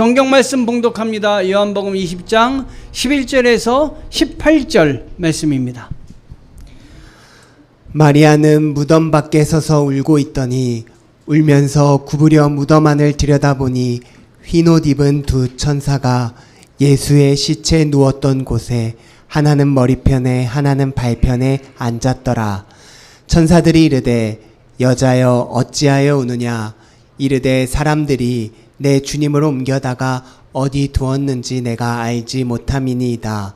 성경 말씀 봉독합니다. 요한복음 20장 11절에서 18절 말씀입니다. 마리아는 무덤 밖에 서서 울고 있더니 울면서 구부려 무덤 안을 들여다보니 흰 옷 입은 두 천사가 예수의 시체 누웠던 곳에 하나는 머리편에 하나는 발편에 앉았더라. 천사들이 이르되 여자여 어찌하여 우느냐. 이르되 사람들이 내 주님을 옮겨다가 어디 두었는지 내가 알지 못함이니이다.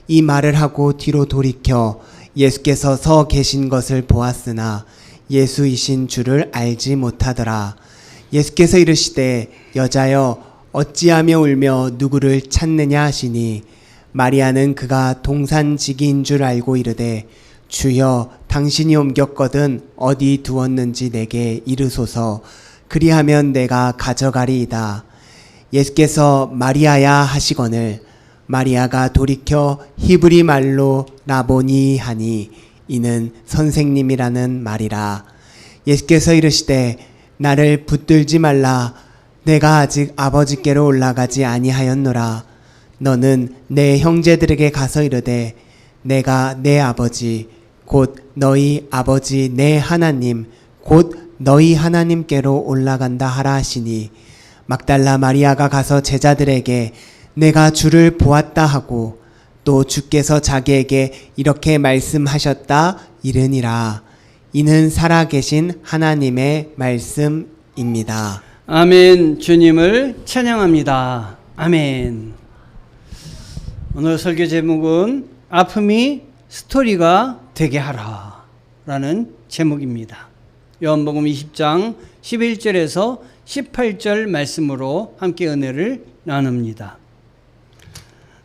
이 말을 하고 뒤로 돌이켜 예수께서 서 계신 것을 보았으나 예수이신 줄을 알지 못하더라. 예수께서 이르시되 여자여 어찌하며 울며 누구를 찾느냐 하시니 마리아는 그가 동산지기인 줄 알고 이르되 주여 당신이 옮겼거든 어디 두었는지 내게 이르소서. 그리하면 내가 가져가리이다. 예수께서 마리아야 하시거늘 마리아가 돌이켜 히브리 말로 라보니 하니 이는 선생님이라는 말이라. 예수께서 이르시되 나를 붙들지 말라. 내가 아직 아버지께로 올라가지 아니하였노라. 너는 내 형제들에게 가서 이르되 내가 내 아버지 곧 너희 아버지 내 하나님 곧 너희 하나님께로 올라간다 하라 하시니 막달라 마리아가 가서 제자들에게 내가 주를 보았다 하고 또 주께서 자기에게 이렇게 말씀하셨다 이르니라. 이는 살아계신 하나님의 말씀입니다. 아멘. 주님을 찬양합니다. 아멘. 오늘 설교 제목은 아픔이 스토리가 되게 하라 라는 제목입니다. 요한복음 20장 11절에서 18절 말씀으로 함께 은혜를 나눕니다.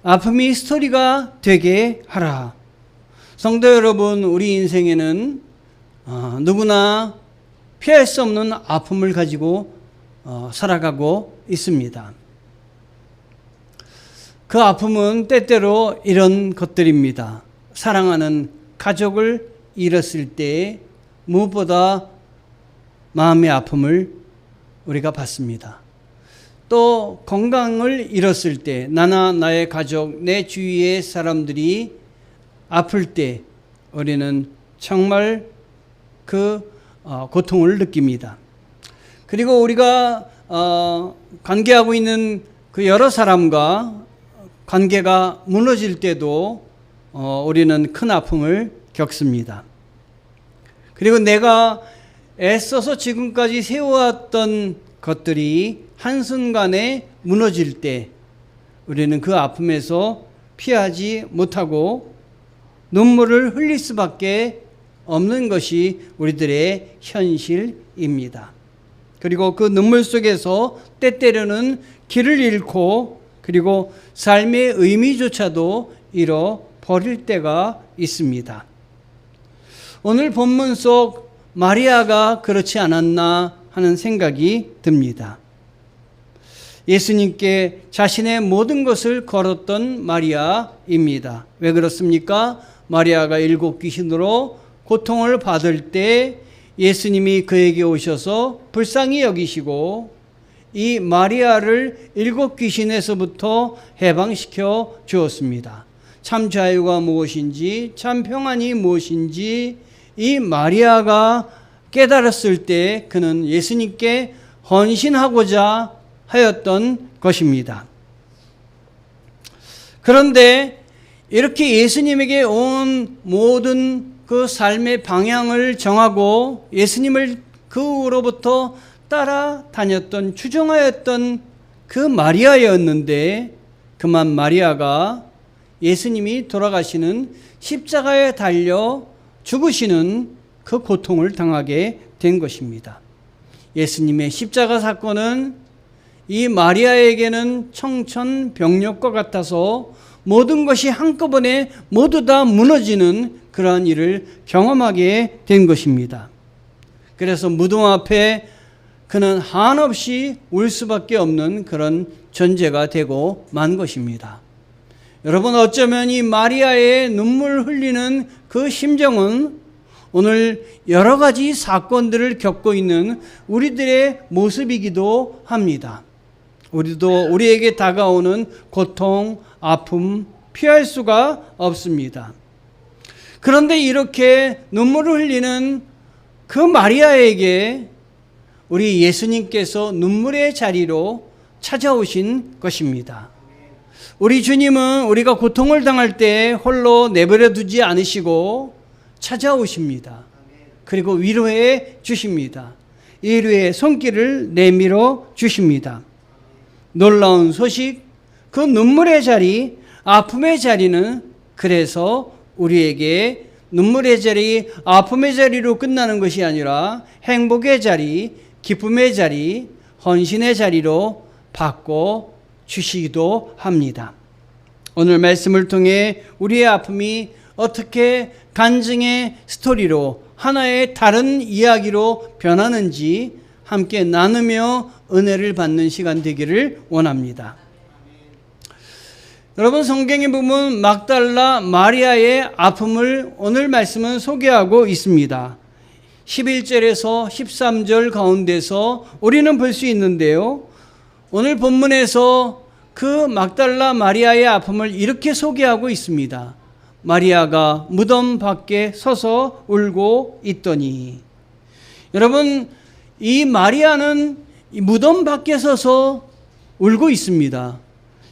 아픔이 스토리가 되게 하라. 성도 여러분, 우리 인생에는 누구나 피할 수 없는 아픔을 가지고 살아가고 있습니다. 그 아픔은 때때로 이런 것들입니다. 사랑하는 가족을 잃었을 때 무엇보다 마음의 아픔을 우리가 받습니다. 또 건강을 잃었을 때 나나 나의 가족, 내 주위의 사람들이 아플 때 우리는 정말 그 고통을 느낍니다. 그리고 우리가 관계하고 있는 그 여러 사람과 관계가 무너질 때도 우리는 큰 아픔을 겪습니다. 그리고 내가 애써서 지금까지 세워왔던 것들이 한순간에 무너질 때 우리는 그 아픔에서 피하지 못하고 눈물을 흘릴 수밖에 없는 것이 우리들의 현실입니다. 그리고 그 눈물 속에서 때때로는 길을 잃고 그리고 삶의 의미조차도 잃어버릴 때가 있습니다. 오늘 본문 속 마리아가 그렇지 않았나 하는 생각이 듭니다. 예수님께 자신의 모든 것을 걸었던 마리아입니다. 왜 그렇습니까? 마리아가 일곱 귀신으로 고통을 받을 때 예수님이 그에게 오셔서 불쌍히 여기시고 이 마리아를 일곱 귀신에서부터 해방시켜 주었습니다. 참 자유가 무엇인지, 참 평안이 무엇인지 이 마리아가 깨달았을 때 그는 예수님께 헌신하고자 하였던 것입니다. 그런데 이렇게 예수님에게 온 모든 그 삶의 방향을 정하고 예수님을 그 후로부터 따라다녔던, 추종하였던 그 마리아였는데 그만 마리아가 예수님이 돌아가시는 십자가에 달려 죽으시는 그 고통을 당하게 된 것입니다. 예수님의 십자가 사건은 이 마리아에게는 청천벽력과 같아서 모든 것이 한꺼번에 모두 다 무너지는 그러한 일을 경험하게 된 것입니다. 그래서 무덤 앞에 그는 한없이 울 수밖에 없는 그런 존재가 되고 만 것입니다. 여러분, 어쩌면 이 마리아의 눈물 흘리는 그 심정은 오늘 여러 가지 사건들을 겪고 있는 우리들의 모습이기도 합니다. 우리도 우리에게 다가오는 고통, 아픔 피할 수가 없습니다. 그런데 이렇게 눈물을 흘리는 그 마리아에게 우리 예수님께서 눈물의 자리로 찾아오신 것입니다. 우리 주님은 우리가 고통을 당할 때 홀로 내버려 두지 않으시고 찾아오십니다. 그리고 위로해 주십니다. 위로의 손길을 내밀어 주십니다. 놀라운 소식, 그 눈물의 자리, 아픔의 자리는 그래서 우리에게 눈물의 자리, 아픔의 자리로 끝나는 것이 아니라 행복의 자리, 기쁨의 자리, 헌신의 자리로 바꿔 주시기도 합니다. 오늘 말씀을 통해 우리의 아픔이 어떻게 간증의 스토리로 하나의 다른 이야기로 변하는지 함께 나누며 은혜를 받는 시간 되기를 원합니다. 여러분, 성경에 보면 막달라 마리아의 아픔을 오늘 말씀은 소개하고 있습니다. 11절에서 13절 가운데서 우리는 볼 수 있는데요. 오늘 본문에서 그 막달라 마리아의 아픔을 이렇게 소개하고 있습니다. 마리아가 무덤 밖에 서서 울고 있더니. 여러분, 이 마리아는 이 무덤 밖에 서서 울고 있습니다.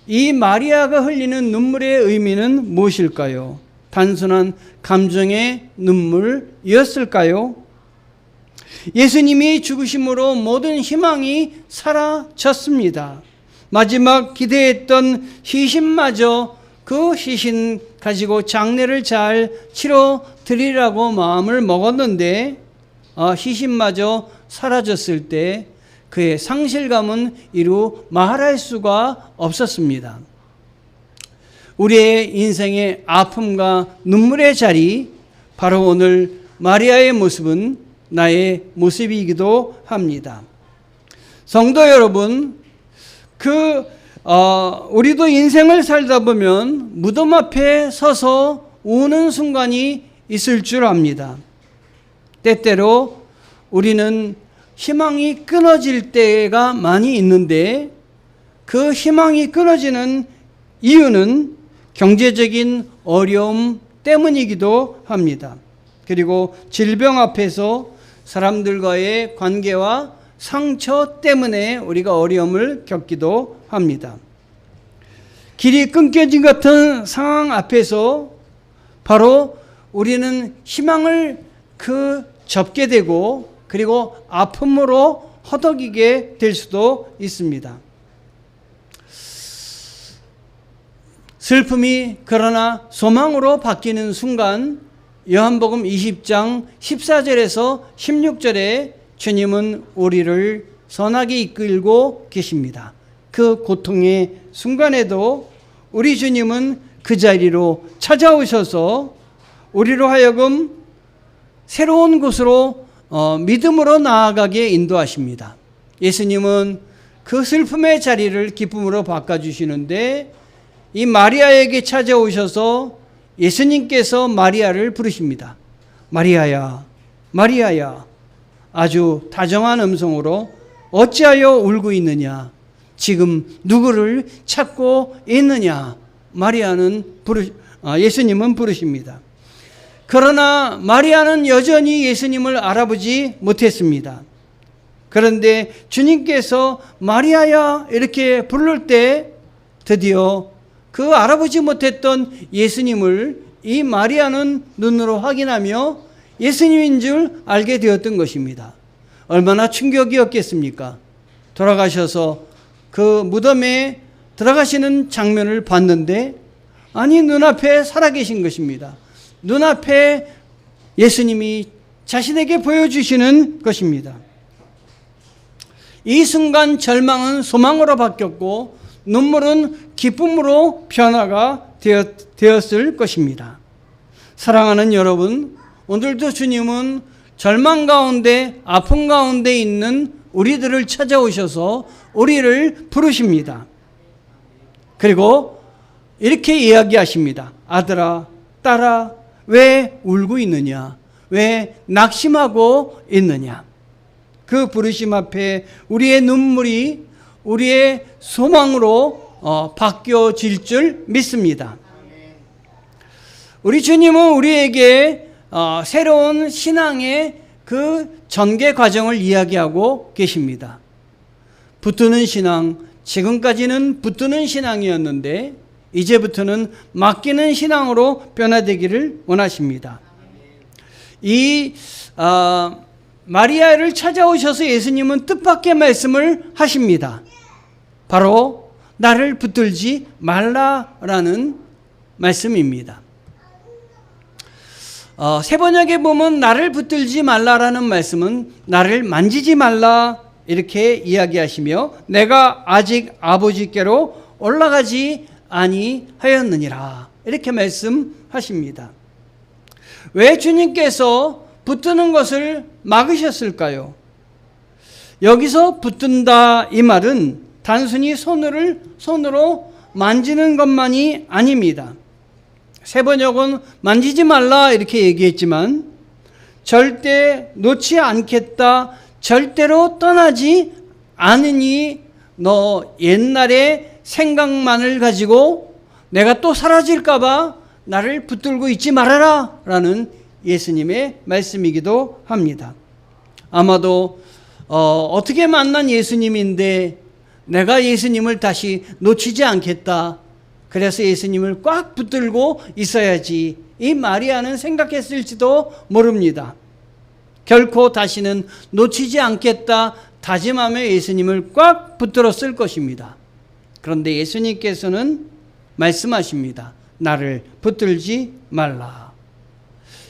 이 마리아가 흘리는 눈물의 의미는 무엇일까요? 단순한 감정의 눈물이었을까요? 예수님이 죽으심으로 모든 희망이 사라졌습니다. 마지막 기대했던 시신마저 그 시신 가지고 장례를 잘 치러 드리라고 마음을 먹었는데 시신마저 사라졌을 때 그의 상실감은 이루 말할 수가 없었습니다. 우리의 인생의 아픔과 눈물의 자리, 바로 오늘 마리아의 모습은 나의 모습이기도 합니다. 성도 여러분, 우리도 인생을 살다 보면 무덤 앞에 서서 우는 순간이 있을 줄 압니다. 때때로 우리는 희망이 끊어질 때가 많이 있는데 그 희망이 끊어지는 이유는 경제적인 어려움 때문이기도 합니다. 그리고 질병 앞에서 사람들과의 관계와 상처 때문에 우리가 어려움을 겪기도 합니다. 길이 끊겨진 같은 상황 앞에서 바로 우리는 희망을 접게 되고 그리고 아픔으로 허덕이게 될 수도 있습니다. 슬픔이 그러나 소망으로 바뀌는 순간 요한복음 20장 14절에서 16절에 주님은 우리를 선하게 이끌고 계십니다. 그 고통의 순간에도 우리 주님은 그 자리로 찾아오셔서 우리로 하여금 새로운 곳으로 믿음으로 나아가게 인도하십니다. 예수님은 그 슬픔의 자리를 기쁨으로 바꿔주시는데 이 마리아에게 찾아오셔서 예수님께서 마리아를 부르십니다. 마리아야, 마리아야. 아주 다정한 음성으로 어찌하여 울고 있느냐? 지금 누구를 찾고 있느냐? 예수님은 부르십니다. 그러나 마리아는 여전히 예수님을 알아보지 못했습니다. 그런데 주님께서 마리아야 이렇게 부를 때 드디어 그 알아보지 못했던 예수님을 이 마리아는 눈으로 확인하며 예수님인 줄 알게 되었던 것입니다. 얼마나 충격이었겠습니까? 돌아가셔서 그 무덤에 들어가시는 장면을 봤는데 아니 눈앞에 살아계신 것입니다. 눈앞에 예수님이 자신에게 보여주시는 것입니다. 이 순간 절망은 소망으로 바뀌었고 눈물은 기쁨으로 변화가 되었을 것입니다. 사랑하는 여러분, 오늘도 주님은 절망 가운데 아픔 가운데 있는 우리들을 찾아오셔서 우리를 부르십니다. 그리고 이렇게 이야기하십니다. 아들아, 딸아, 왜 울고 있느냐? 왜 낙심하고 있느냐? 그 부르심 앞에 우리의 눈물이 우리의 소망으로 바뀌어질 줄 믿습니다. 우리 주님은 우리에게 새로운 신앙의 그 전개 과정을 이야기하고 계십니다. 붙드는 신앙, 지금까지는 붙드는 신앙이었는데 이제부터는 맡기는 신앙으로 변화되기를 원하십니다. 이 마리아를 찾아오셔서 예수님은 뜻밖의 말씀을 하십니다. 바로 나를 붙들지 말라라는 말씀입니다. 세번역에 보면 나를 붙들지 말라라는 말씀은 나를 만지지 말라 이렇게 이야기하시며 내가 아직 아버지께로 올라가지 아니하였느니라 이렇게 말씀하십니다. 왜 주님께서 붙드는 것을 막으셨을까요? 여기서 붙든다 이 말은 단순히 손으로 만지는 것만이 아닙니다. 세번역은 만지지 말라 이렇게 얘기했지만 절대 놓지 않겠다, 절대로 떠나지 않으니 너 옛날의 생각만을 가지고 내가 또 사라질까 봐 나를 붙들고 있지 말아라 라는 예수님의 말씀이기도 합니다. 아마도 어떻게 만난 예수님인데 내가 예수님을 다시 놓치지 않겠다, 그래서 예수님을 꽉 붙들고 있어야지 이 마리아는 생각했을지도 모릅니다. 결코 다시는 놓치지 않겠다 다짐하며 예수님을 꽉 붙들었을 것입니다. 그런데 예수님께서는 말씀하십니다. 나를 붙들지 말라.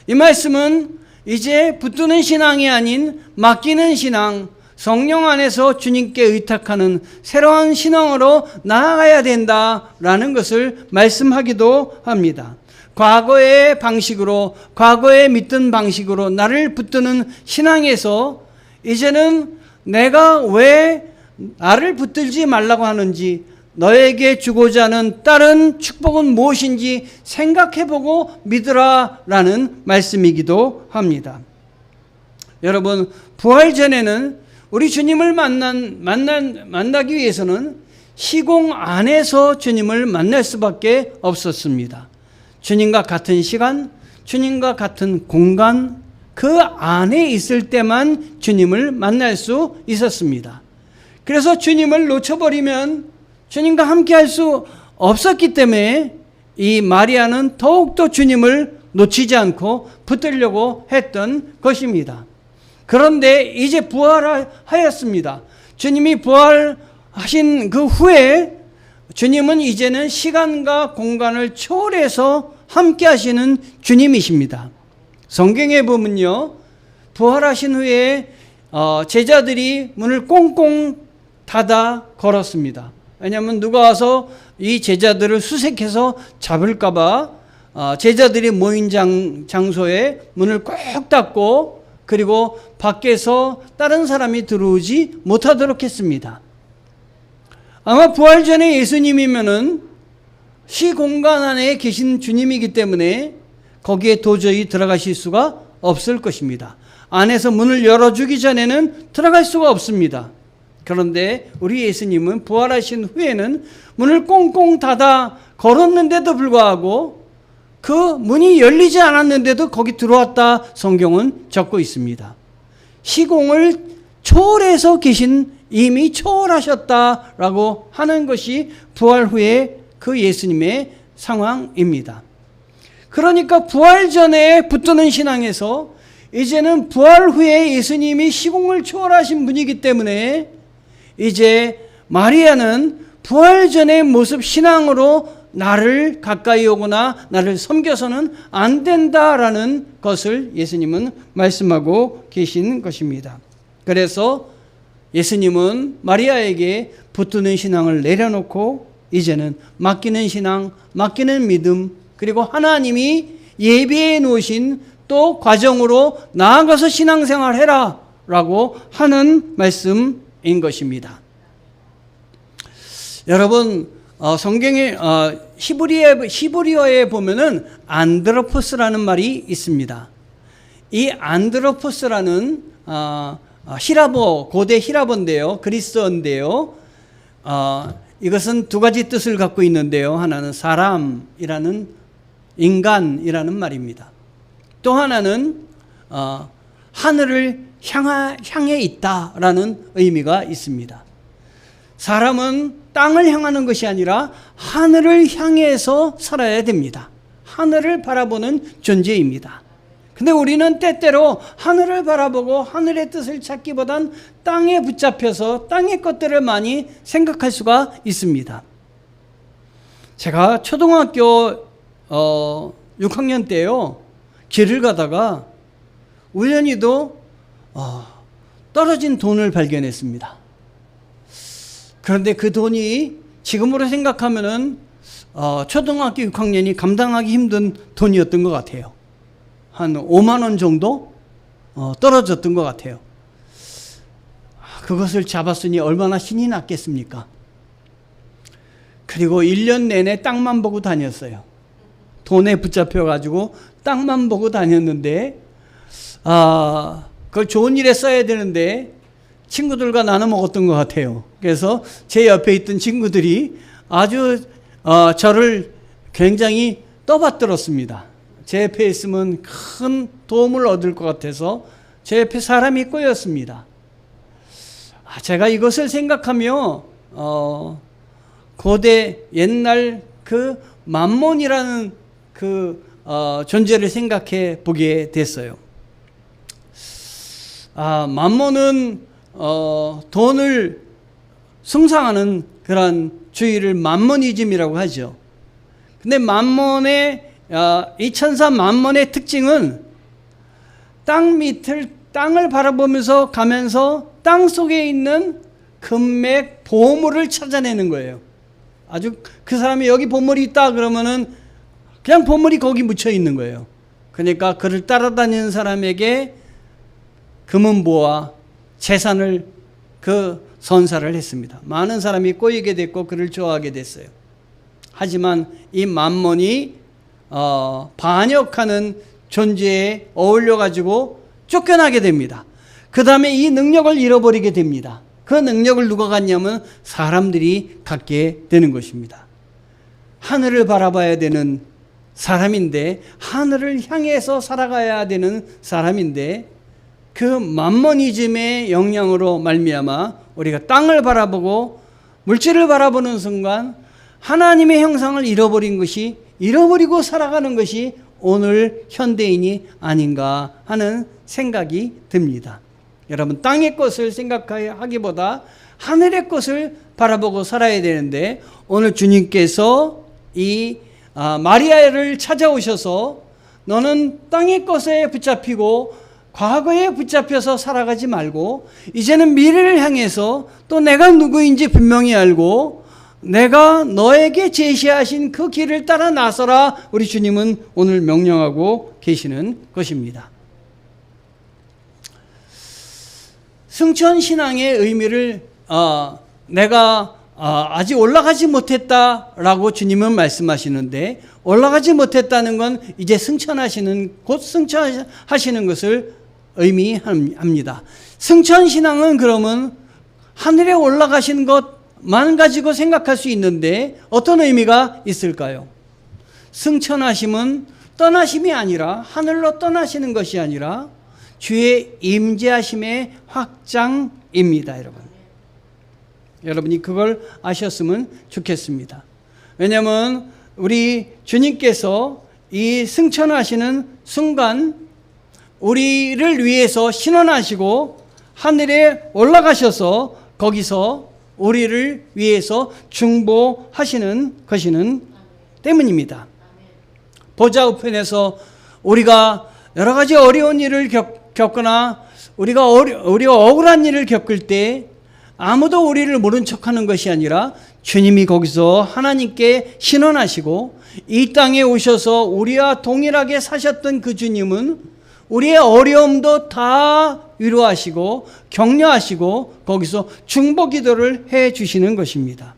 이 말씀은 이제 붙드는 신앙이 아닌 맡기는 신앙, 성령 안에서 주님께 의탁하는 새로운 신앙으로 나아가야 된다라는 것을 말씀하기도 합니다. 과거의 방식으로, 과거에 믿던 방식으로 나를 붙드는 신앙에서 이제는 내가 왜 나를 붙들지 말라고 하는지, 너에게 주고자 하는 다른 축복은 무엇인지 생각해보고 믿으라라는 말씀이기도 합니다. 여러분, 부활 전에는 우리 주님을 만나기 위해서는 시공 안에서 주님을 만날 수밖에 없었습니다. 주님과 같은 시간, 주님과 같은 공간, 그 안에 있을 때만 주님을 만날 수 있었습니다. 그래서 주님을 놓쳐버리면 주님과 함께 할 수 없었기 때문에 이 마리아는 더욱더 주님을 놓치지 않고 붙들려고 했던 것입니다. 그런데 이제 부활하였습니다. 주님이 부활하신 그 후에 주님은 이제는 시간과 공간을 초월해서 함께 하시는 주님이십니다. 성경에 보면요, 부활하신 후에 제자들이 문을 꽁꽁 닫아 걸었습니다. 왜냐하면 누가 와서 이 제자들을 수색해서 잡을까봐 제자들이 모인 장소에 문을 꼭 닫고 그리고 밖에서 다른 사람이 들어오지 못하도록 했습니다. 아마 부활 전에 예수님이면은 시공간 안에 계신 주님이기 때문에 거기에 도저히 들어가실 수가 없을 것입니다. 안에서 문을 열어주기 전에는 들어갈 수가 없습니다. 그런데 우리 예수님은 부활하신 후에는 문을 꽁꽁 닫아 걸었는데도 불구하고 그 문이 열리지 않았는데도 거기 들어왔다 성경은 적고 있습니다. 시공을 초월해서 계신, 이미 초월하셨다라고 하는 것이 부활 후에 그 예수님의 상황입니다. 그러니까 부활 전에 붙드는 신앙에서 이제는 부활 후에 예수님이 시공을 초월하신 분이기 때문에 이제 마리아는 부활 전의 모습 신앙으로 나를 가까이 오거나 나를 섬겨서는 안 된다라는 것을 예수님은 말씀하고 계신 것입니다. 그래서 예수님은 마리아에게 붙드는 신앙을 내려놓고 이제는 맡기는 신앙, 맡기는 믿음, 그리고 하나님이 예비해 놓으신 또 과정으로 나아가서 신앙생활 해라 라고 하는 말씀인 것입니다. 여러분, 성경의 히브리어에 보면은 안드로포스라는 말이 있습니다. 이 안드로포스라는 히라보, 고대 히라보인데요, 그리스어인데요, 이것은 두 가지 뜻을 갖고 있는데요. 하나는 사람이라는, 인간이라는 말입니다. 또 하나는 하늘을 향해 있다라는 의미가 있습니다. 사람은 땅을 향하는 것이 아니라 하늘을 향해서 살아야 됩니다. 하늘을 바라보는 존재입니다. 근데 우리는 때때로 하늘을 바라보고 하늘의 뜻을 찾기보단 땅에 붙잡혀서 땅의 것들을 많이 생각할 수가 있습니다. 제가 초등학교 6학년 때요, 길을 가다가 우연히도 떨어진 돈을 발견했습니다. 그런데 그 돈이 지금으로 생각하면은 초등학교 6학년이 감당하기 힘든 돈이었던 것 같아요. 한 5만 원 정도 떨어졌던 것 같아요. 그것을 잡았으니 얼마나 신이 났겠습니까? 그리고 1년 내내 땅만 보고 다녔어요. 돈에 붙잡혀가지고 땅만 보고 다녔는데, 그걸 좋은 일에 써야 되는데 친구들과 나눠 먹었던 것 같아요. 그래서 제 옆에 있던 친구들이 아주 저를 굉장히 떠받들었습니다. 제 옆에 있으면 큰 도움을 얻을 것 같아서 제 옆에 사람이 꼬였습니다. 제가 이것을 생각하며 고대 옛날 그 만몬이라는 그 존재를 생각해 보게 됐어요. 만몬은 돈을 숭상하는 그런 주의를 만모니즘이라고 하죠. 근데 만몬의 이 천사 만몬의 특징은 땅을 바라보면서 가면서 땅 속에 있는 금맥 보물을 찾아내는 거예요. 아주 그 사람이 여기 보물이 있다 그러면은 그냥 보물이 거기 묻혀 있는 거예요. 그러니까 그를 따라다니는 사람에게 금은보와 재산을 선사를 했습니다. 많은 사람이 꼬이게 됐고 그를 좋아하게 됐어요. 하지만 이 만몬이 반역하는 존재에 어울려가지고 쫓겨나게 됩니다. 그 다음에 이 능력을 잃어버리게 됩니다. 그 능력을 누가 갖냐면 사람들이 갖게 되는 것입니다. 하늘을 바라봐야 되는 사람인데, 하늘을 향해서 살아가야 되는 사람인데, 그 만모니즘의 영향으로 말미암아 우리가 땅을 바라보고 물질을 바라보는 순간 하나님의 형상을 잃어버리고 살아가는 것이 오늘 현대인이 아닌가 하는 생각이 듭니다. 여러분, 땅의 것을 생각하기보다 하늘의 것을 바라보고 살아야 되는데, 오늘 주님께서 이 마리아를 찾아오셔서 너는 땅의 것에 붙잡히고 과거에 붙잡혀서 살아가지 말고 이제는 미래를 향해서 또 내가 누구인지 분명히 알고 내가 너에게 제시하신 그 길을 따라 나서라, 우리 주님은 오늘 명령하고 계시는 것입니다. 승천신앙의 의미를 내가 아직 올라가지 못했다라고 주님은 말씀하시는데, 올라가지 못했다는 건 이제 곧 승천하시는 것을 의미합니다. 승천신앙은 그러면 하늘에 올라가신 것만 가지고 생각할 수 있는데 어떤 의미가 있을까요? 승천하심은 떠나심이 아니라, 하늘로 떠나시는 것이 아니라 주의 임재하심의 확장입니다. 여러분이 그걸 아셨으면 좋겠습니다. 왜냐하면 우리 주님께서 이 승천하시는 순간 우리를 위해서 신원하시고 하늘에 올라가셔서 거기서 우리를 위해서 중보하시는 것이는 때문입니다. 보좌 우편에서 우리가 여러 가지 어려운 일을 겪거나 우리가 억울한 일을 겪을 때 아무도 우리를 모른 척하는 것이 아니라 주님이 거기서 하나님께 신원하시고 이 땅에 오셔서 우리와 동일하게 사셨던 그 주님은 우리의 어려움도 다 위로하시고 격려하시고 거기서 중보 기도를 해 주시는 것입니다.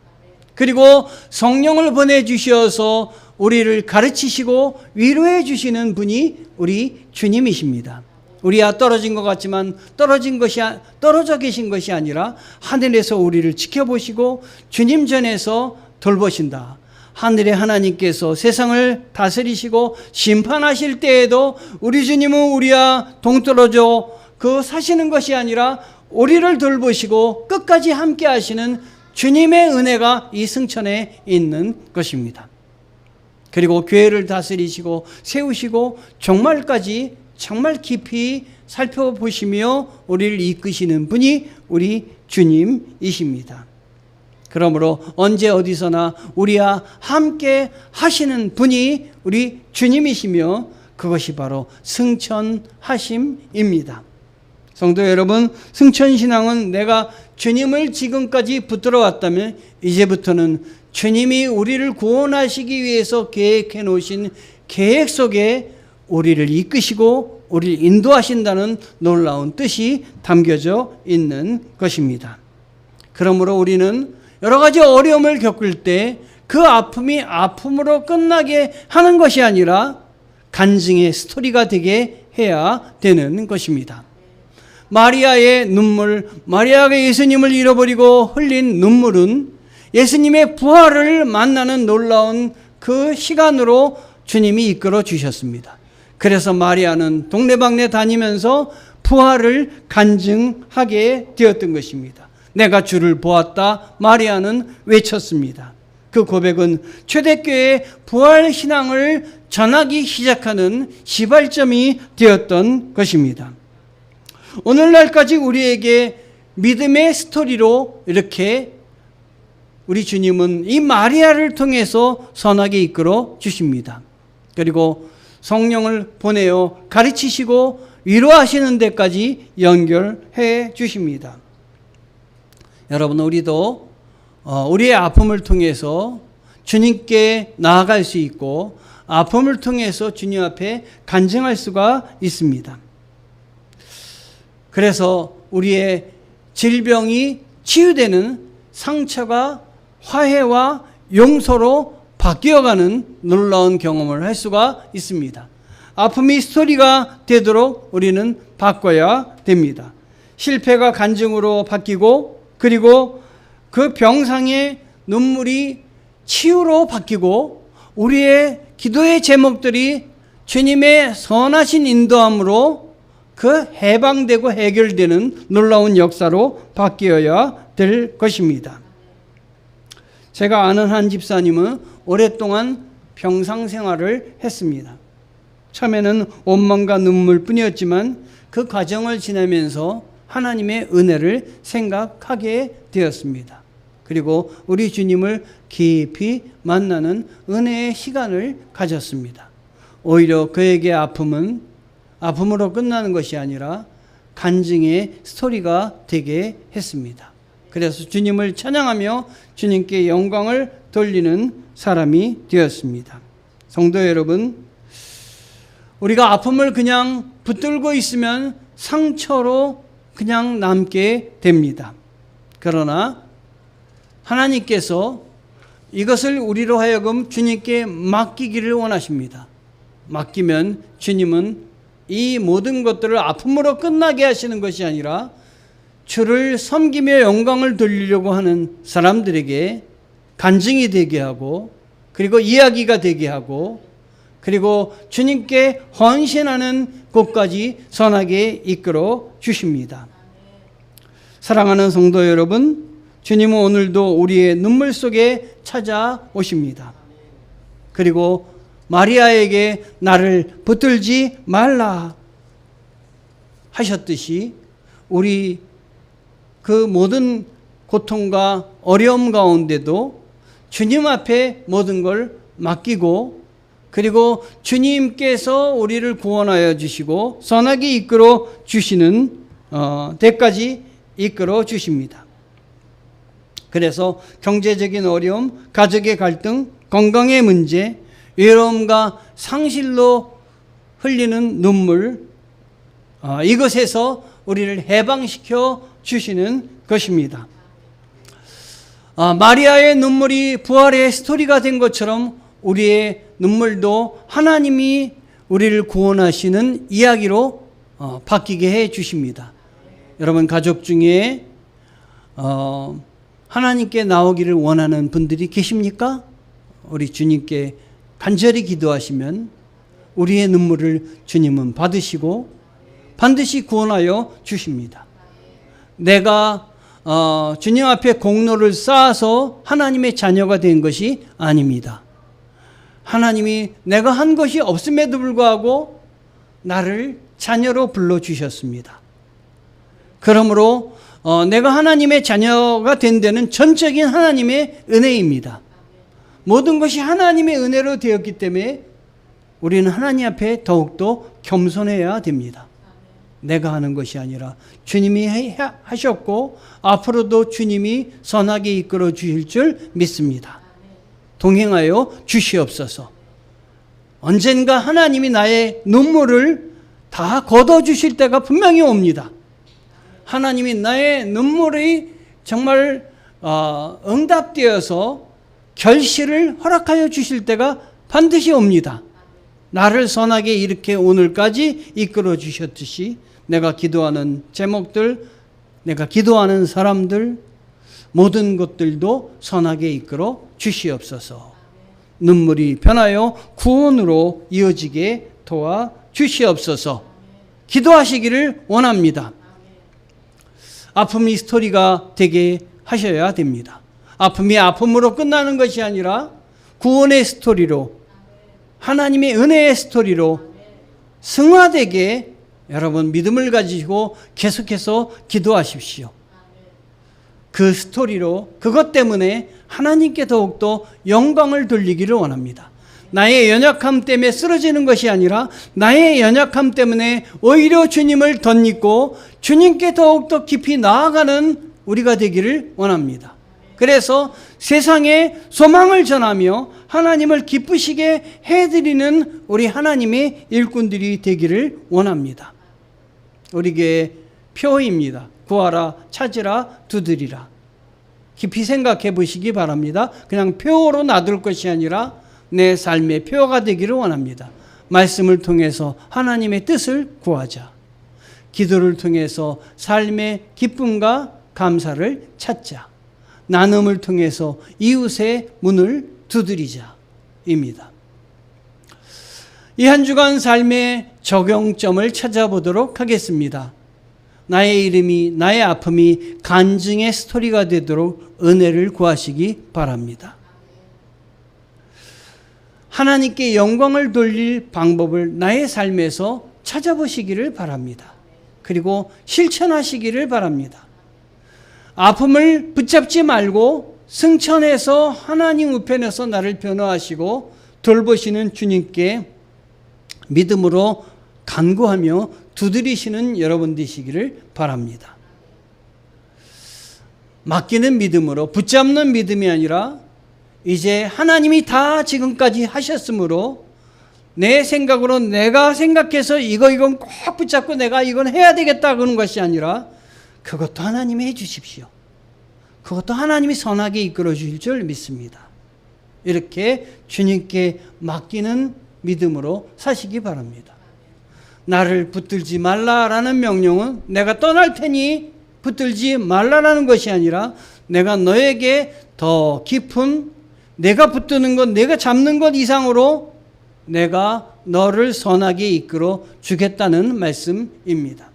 그리고 성령을 보내주셔서 우리를 가르치시고 위로해 주시는 분이 우리 주님이십니다. 우리야 떨어진 것 같지만 떨어져 계신 것이 아니라 하늘에서 우리를 지켜보시고 주님 전에서 돌보신다. 하늘의 하나님께서 세상을 다스리시고 심판하실 때에도 우리 주님은 우리와 동떨어져 사시는 것이 아니라 우리를 돌보시고 끝까지 함께 하시는 주님의 은혜가 이 승천에 있는 것입니다. 그리고 교회를 다스리시고 세우시고 종말까지 정말 깊이 살펴보시며 우리를 이끄시는 분이 우리 주님이십니다. 그러므로 언제 어디서나 우리와 함께 하시는 분이 우리 주님이시며 그것이 바로 승천하심입니다. 성도 여러분, 승천신앙은 내가 주님을 지금까지 붙들어 왔다면 이제부터는 주님이 우리를 구원하시기 위해서 계획해 놓으신 계획 속에 우리를 이끄시고 우리를 인도하신다는 놀라운 뜻이 담겨져 있는 것입니다. 그러므로 우리는 여러 가지 어려움을 겪을 때 그 아픔이 아픔으로 끝나게 하는 것이 아니라 간증의 스토리가 되게 해야 되는 것입니다. 마리아의 눈물, 마리아가 예수님을 잃어버리고 흘린 눈물은 예수님의 부활을 만나는 놀라운 그 시간으로 주님이 이끌어 주셨습니다. 그래서 마리아는 동네방네 다니면서 부활을 간증하게 되었던 것입니다. 내가 주를 보았다, 마리아는 외쳤습니다. 그 고백은 초대교회의 부활 신앙을 전하기 시작하는 시발점이 되었던 것입니다. 오늘날까지 우리에게 믿음의 스토리로 이렇게 우리 주님은 이 마리아를 통해서 선하게 이끌어 주십니다. 그리고 성령을 보내어 가르치시고 위로하시는 데까지 연결해 주십니다. 여러분, 우리도 우리의 아픔을 통해서 주님께 나아갈 수 있고 아픔을 통해서 주님 앞에 간증할 수가 있습니다. 그래서 우리의 질병이 치유되는 상처가 화해와 용서로 바뀌어가는 놀라운 경험을 할 수가 있습니다. 아픔이 스토리가 되도록 우리는 바꿔야 됩니다. 실패가 간증으로 바뀌고 그리고 그 병상의 눈물이 치유로 바뀌고 우리의 기도의 제목들이 주님의 선하신 인도함으로 그 해방되고 해결되는 놀라운 역사로 바뀌어야 될 것입니다. 제가 아는 한 집사님은 오랫동안 병상 생활을 했습니다. 처음에는 원망과 눈물뿐이었지만 그 과정을 지나면서 하나님의 은혜를 생각하게 되었습니다. 그리고 우리 주님을 깊이 만나는 은혜의 시간을 가졌습니다. 오히려 그에게 아픔은 아픔으로 끝나는 것이 아니라 간증의 스토리가 되게 했습니다. 그래서 주님을 찬양하며 주님께 영광을 돌리는 사람이 되었습니다. 성도 여러분, 우리가 아픔을 그냥 붙들고 있으면 상처로 그냥 남게 됩니다. 그러나 하나님께서 이것을 우리로 하여금 주님께 맡기기를 원하십니다. 맡기면 주님은 이 모든 것들을 아픔으로 끝나게 하시는 것이 아니라 주를 섬기며 영광을 돌리려고 하는 사람들에게 간증이 되게 하고 그리고 이야기가 되게 하고 그리고 주님께 헌신하는 곳까지 선하게 이끌어 주십니다. 사랑하는 성도 여러분, 주님은 오늘도 우리의 눈물 속에 찾아오십니다. 그리고 마리아에게 나를 붙들지 말라 하셨듯이 우리 그 모든 고통과 어려움 가운데도 주님 앞에 모든 걸 맡기고 그리고 주님께서 우리를 구원하여 주시고 선하게 이끌어 주시는 데까지 이끌어 주십니다. 그래서 경제적인 어려움, 가족의 갈등, 건강의 문제, 외로움과 상실로 흘리는 눈물, 이것에서 우리를 해방시켜 주시는 것입니다. 마리아의 눈물이 부활의 스토리가 된 것처럼 우리의 눈물도 하나님이 우리를 구원하시는 이야기로 바뀌게 해 주십니다. 여러분 가족 중에 하나님께 나오기를 원하는 분들이 계십니까? 우리 주님께 간절히 기도하시면 우리의 눈물을 주님은 받으시고 반드시 구원하여 주십니다. 내가 주님 앞에 공로를 쌓아서 하나님의 자녀가 된 것이 아닙니다. 하나님이 내가 한 것이 없음에도 불구하고 나를 자녀로 불러주셨습니다. 그러므로 내가 하나님의 자녀가 된 데는 전적인 하나님의 은혜입니다. 모든 것이 하나님의 은혜로 되었기 때문에 우리는 하나님 앞에 더욱더 겸손해야 됩니다. 내가 하는 것이 아니라 주님이 하셨고 앞으로도 주님이 선하게 이끌어 주실 줄 믿습니다. 동행하여 주시옵소서. 언젠가 하나님이 나의 눈물을 다 걷어 주실 때가 분명히 옵니다. 하나님이 나의 눈물이 정말 응답되어서 결실을 허락하여 주실 때가 반드시 옵니다. 나를 선하게 이렇게 오늘까지 이끌어 주셨듯이 내가 기도하는 제목들, 내가 기도하는 사람들, 모든 것들도 선하게 이끌어 주시옵소서. 눈물이 변하여 구원으로 이어지게 도와 주시옵소서. 기도하시기를 원합니다. 아픔이 스토리가 되게 하셔야 됩니다. 아픔이 아픔으로 끝나는 것이 아니라 구원의 스토리로, 하나님의 은혜의 스토리로 승화되게 여러분 믿음을 가지고 계속해서 기도하십시오. 그 스토리로, 그것 때문에 하나님께 더욱더 영광을 돌리기를 원합니다. 나의 연약함 때문에 쓰러지는 것이 아니라 나의 연약함 때문에 오히려 주님을 덧입고 주님께 더욱더 깊이 나아가는 우리가 되기를 원합니다. 그래서 세상에 소망을 전하며 하나님을 기쁘시게 해드리는 우리 하나님의 일꾼들이 되기를 원합니다. 우리 교회 표입니다. 구하라, 찾으라, 두드리라. 깊이 생각해 보시기 바랍니다. 그냥 표로 놔둘 것이 아니라 내 삶의 표가 되기를 원합니다. 말씀을 통해서 하나님의 뜻을 구하자. 기도를 통해서 삶의 기쁨과 감사를 찾자. 나눔을 통해서 이웃의 문을 두드리자입니다. 이 한 주간 삶의 적용점을 찾아보도록 하겠습니다. 나의 이름이, 나의 아픔이 간증의 스토리가 되도록 은혜를 구하시기 바랍니다. 하나님께 영광을 돌릴 방법을 나의 삶에서 찾아보시기를 바랍니다. 그리고 실천하시기를 바랍니다. 아픔을 붙잡지 말고 승천해서 하나님 우편에서 나를 변호하시고 돌보시는 주님께 믿음으로 간구하며 두드리시는 여러분 되시기를 바랍니다. 맡기는 믿음으로, 붙잡는 믿음이 아니라 이제 하나님이 다 지금까지 하셨으므로 내 생각으로 내가 생각해서 이건 꼭 붙잡고 내가 이건 해야 되겠다 그런 것이 아니라 그것도 하나님이 해 주십시오. 그것도 하나님이 선하게 이끌어 주실 줄 믿습니다. 이렇게 주님께 맡기는 믿음으로 사시기 바랍니다. 나를 붙들지 말라라는 명령은 내가 떠날 테니 붙들지 말라라는 것이 아니라 내가 너에게 더 깊은 내가 붙드는 것, 내가 잡는 것 이상으로 내가 너를 선하게 이끌어 주겠다는 말씀입니다.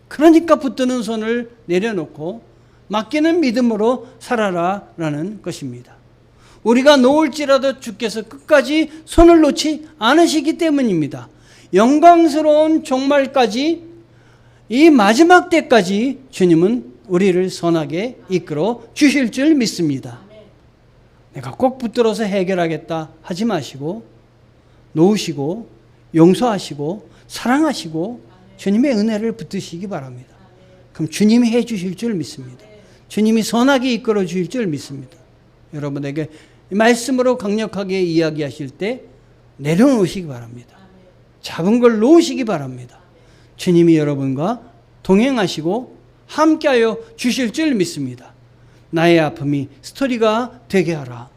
그러니까 붙드는 손을 내려놓고 맡기는 믿음으로 살아라라는 것입니다. 우리가 놓을지라도 주께서 끝까지 손을 놓지 않으시기 때문입니다. 영광스러운 종말까지, 이 마지막 때까지 주님은 우리를 선하게 이끌어 주실 줄 믿습니다. 내가 꼭 붙들어서 해결하겠다 하지 마시고 놓으시고 용서하시고 사랑하시고 주님의 은혜를 붙드시기 바랍니다. 그럼 주님이 해 주실 줄 믿습니다. 주님이 선하게 이끌어 주실 줄 믿습니다. 여러분에게 말씀으로 강력하게 이야기하실 때 내려놓으시기 바랍니다. 잡은 걸 놓으시기 바랍니다. 주님이 여러분과 동행하시고 함께하여 주실 줄 믿습니다. 나의 아픔이 스토리가 되게 하라.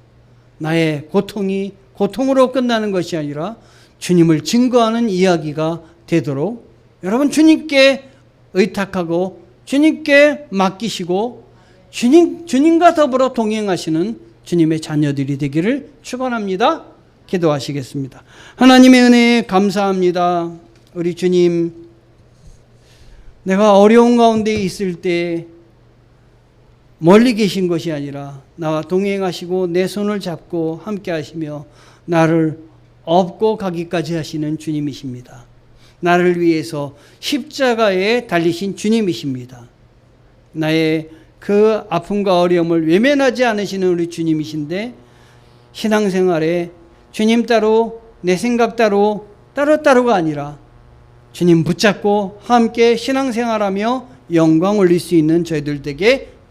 나의 고통이 고통으로 끝나는 것이 아니라 주님을 증거하는 이야기가 되도록 여러분 주님께 의탁하고 주님께 맡기시고 주님과 더불어 동행하시는 주님의 자녀들이 되기를 축원합니다. 기도하시겠습니다. 하나님의 은혜에 감사합니다. 우리 주님, 내가 어려운 가운데 있을 때 멀리 계신 것이 아니라 나와 동행하시고 내 손을 잡고 함께 하시며 나를 업고 가기까지 하시는 주님이십니다. 나를 위해서 십자가에 달리신 주님이십니다. 나의 그 아픔과 어려움을 외면하지 않으시는 우리 주님이신데, 신앙생활에 주님 따로 내 생각 따로가 아니라 주님 붙잡고 함께 신앙생활하며 영광 올릴 수 있는 저희들 되게